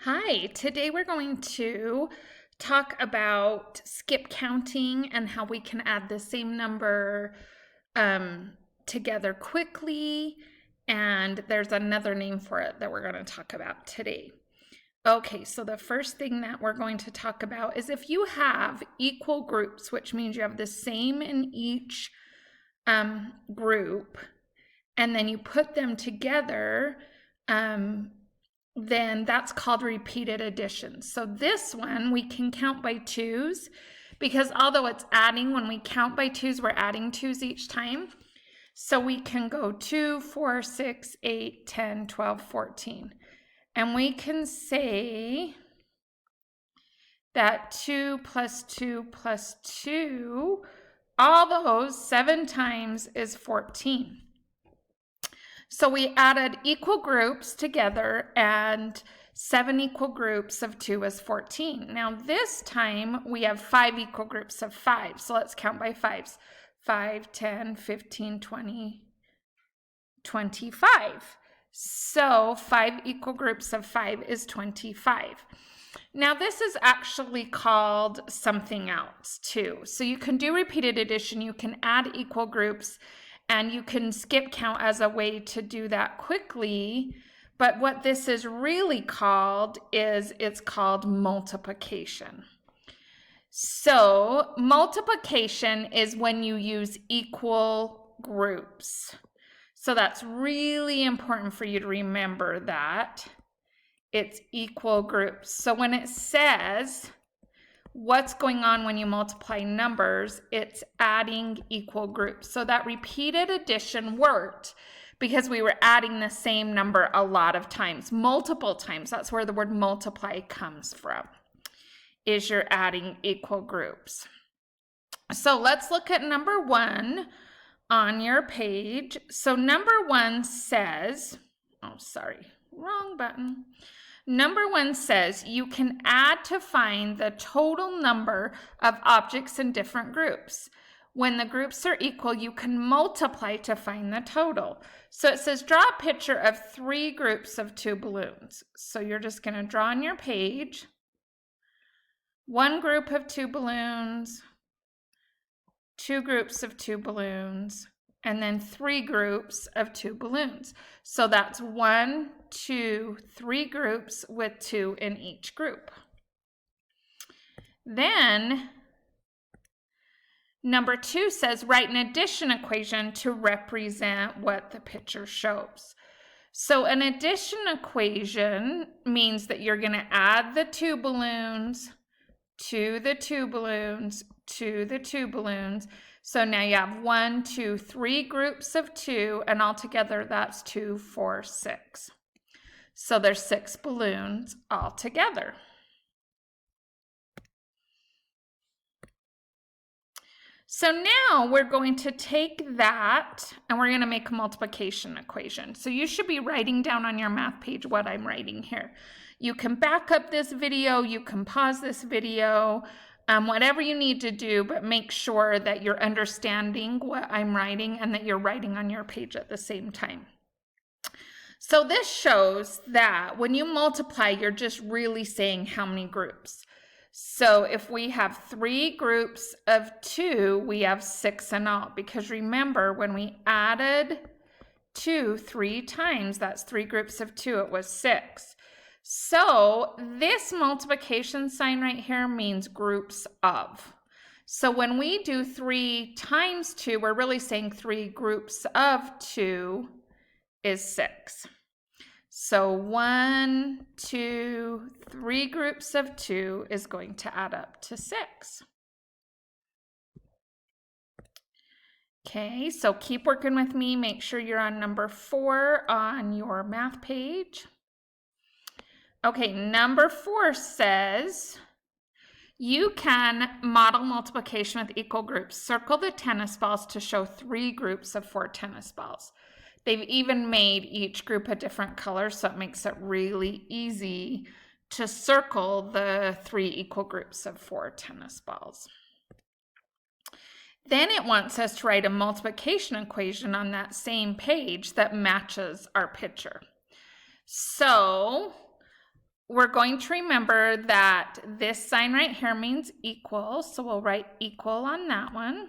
Hi, today we're going to talk about skip counting and how we can add the same number together quickly. And there's another name for it that we're going to talk about today. Okay, so the first thing that we're going to talk about is if you have equal groups, which means you have the same in each group, and then you put them together, then that's called repeated addition. So this one we can count by twos because although it's adding, when we count by twos, we're adding twos each time. So we can go 2, 4, 6, 8, 10, 12, 14. And we can say that 2 plus 2 plus 2, all those 7 times is 14. So we added equal groups together, and 7 equal groups of 2 is 14. Now this time we have 5 equal groups of 5. So let's count by 5s. 5, 10, 15, 20, 25. So 5 equal groups of 5 is 25. Now this is actually called something else too. So you can do repeated addition, you can add equal groups, and you can skip count as a way to do that quickly. But what this is really called is it's called multiplication. So multiplication is when you use equal groups. So that's really important for you to remember that it's equal groups. So when it says what's going on when you multiply numbers, it's adding equal groups. So that repeated addition worked because we were adding the same number a lot of times, multiple times. That's where the word multiply comes from, is you're adding equal groups. So let's look at number 1 on your page. So number 1 says, wrong button. Number 1 says you can add to find the total number of objects in different groups. When the groups are equal, you can multiply to find the total. So it says draw a picture of 3 groups of 2 balloons. So you're just going to draw on your page 1 group of 2 balloons, 2 groups of 2 balloons, and then 3 groups of 2 balloons. So that's 1, 2, 3 groups with 2 in each group. Then number 2 says write an addition equation to represent what the picture shows. So an addition equation means that you're going to add the 2 balloons to the 2 balloons to the 2 balloons. So now you have 1, 2, 3 groups of 2, and altogether that's 2, 4, 6. So there's 6 balloons altogether. So now we're going to take that and we're going to make a multiplication equation. So you should be writing down on your math page what I'm writing here. You can back up this video, you can pause this video, whatever you need to do, but make sure that you're understanding what I'm writing and that you're writing on your page at the same time. So this shows that when you multiply, you're just really saying how many groups. So if we have 3 groups of 2, we have 6 in all, because remember when we added 2 3 times, that's 3 groups of 2, it was 6. So this multiplication sign right here means groups of. So when we do 3 times 2, we're really saying 3 groups of 2 is 6. So 1, 2, 3 groups of 2 is going to add up to 6. Okay, so keep working with me. Make sure you're on number 4 on your math page. Okay, number 4 says you can model multiplication with equal groups. Circle the tennis balls to show 3 groups of 4 tennis balls. They've even made each group a different color, so it makes it really easy to circle the 3 equal groups of 4 tennis balls. Then it wants us to write a multiplication equation on that same page that matches our picture. So we're going to remember that this sign right here means equal. So we'll write equal on that one,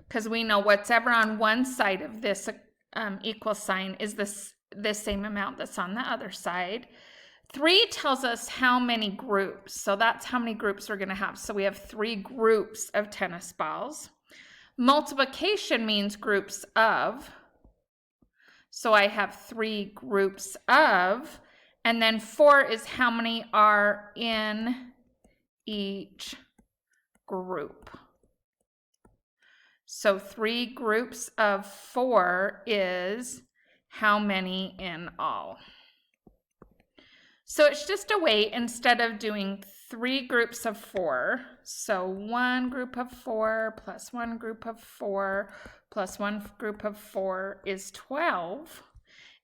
because we know whatever on one side of this equal sign is the same amount that's on the other side. 3 tells us how many groups. So that's how many groups we're going to have. So we have 3 groups of tennis balls. Multiplication means groups of. So I have 3 groups of. And then 4 is how many are in each group. So 3 groups of 4 is how many in all. So it's just a way, instead of doing 3 groups of 4, so 1 group of 4 plus 1 group of 4 plus 1 group of 4 is 12.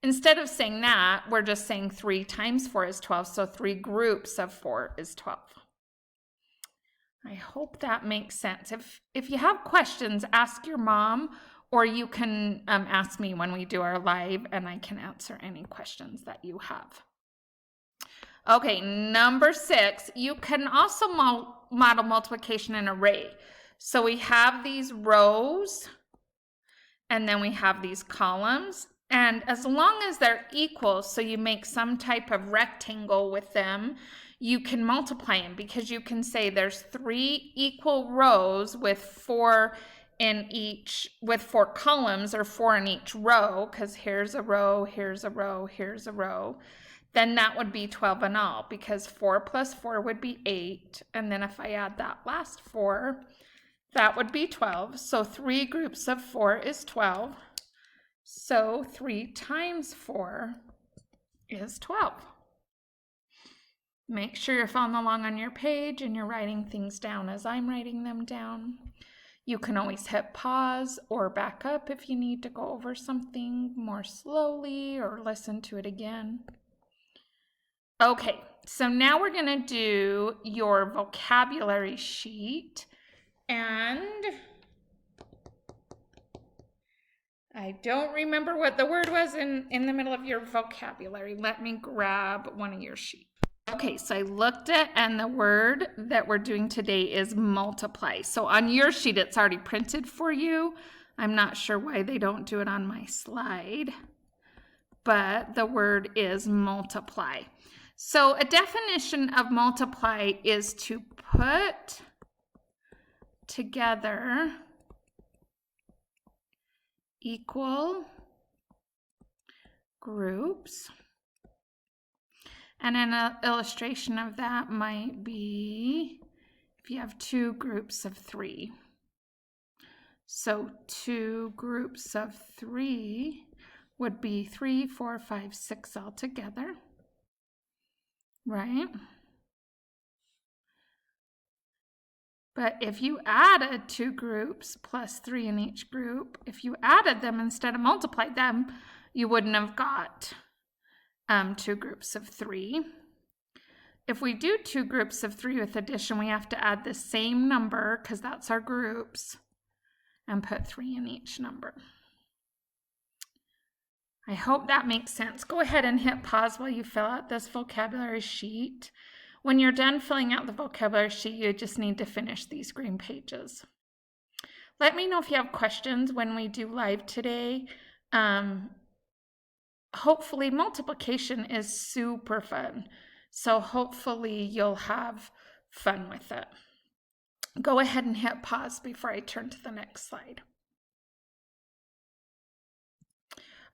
Instead of saying that, we're just saying 3 times 4 is 12, so 3 groups of 4 is 12. I hope that makes sense. If you have questions, ask your mom, or you can ask me when we do our live, and I can answer any questions that you have. Okay, number 6, you can also model multiplication in an array. So we have these rows, and then we have these columns. And as long as they're equal, so you make some type of rectangle with them, you can multiply them, because you can say there's 3 equal rows with 4 in each, with 4 columns, or 4 in each row, because here's a row, here's a row, here's a row. Then that would be 12 in all, because 4 plus 4 would be 8. And then if I add that last 4, that would be 12. So 3 groups of 4 is 12. So 3 times 4 is 12. Make sure you're following along on your page and you're writing things down as I'm writing them down. You can always hit pause or back up if you need to go over something more slowly or listen to it again. Okay, so now we're going to do your vocabulary sheet, and I don't remember what the word was in the middle of your vocabulary. Let me grab one of your sheets. Okay, so I looked at, and the word that we're doing today is multiply. So on your sheet, it's already printed for you. I'm not sure why they don't do it on my slide, but the word is multiply. So a definition of multiply is to put together equal groups. And an illustration of that might be if you have 2 groups of 3. So 2 groups of 3 would be 3, 4, 5, 6 all together, right? But if you added 2 groups plus 3 in each group, if you added them instead of multiplied them, you wouldn't have got 2 groups of 3. If we do 2 groups of 3 with addition, we have to add the same number, because that's our groups, and put 3 in each number. I hope that makes sense. Go ahead and hit pause while you fill out this vocabulary sheet. When you're done filling out the vocabulary sheet, you just need to finish these green pages. Let me know if you have questions when we do live today. Hopefully multiplication is super fun. So hopefully you'll have fun with it. Go ahead and hit pause before I turn to the next slide.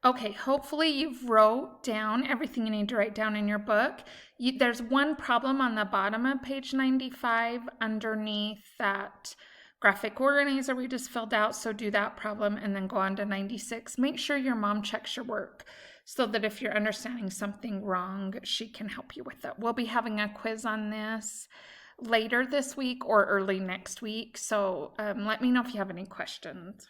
Okay, hopefully you've wrote down everything you need to write down in your book. There's one problem on the bottom of page 95 underneath that graphic organizer we just filled out, so do that problem and then go on to 96. Make sure your mom checks your work so that if you're understanding something wrong, she can help you with it. We'll be having a quiz on this later this week or early next week, so let me know if you have any questions.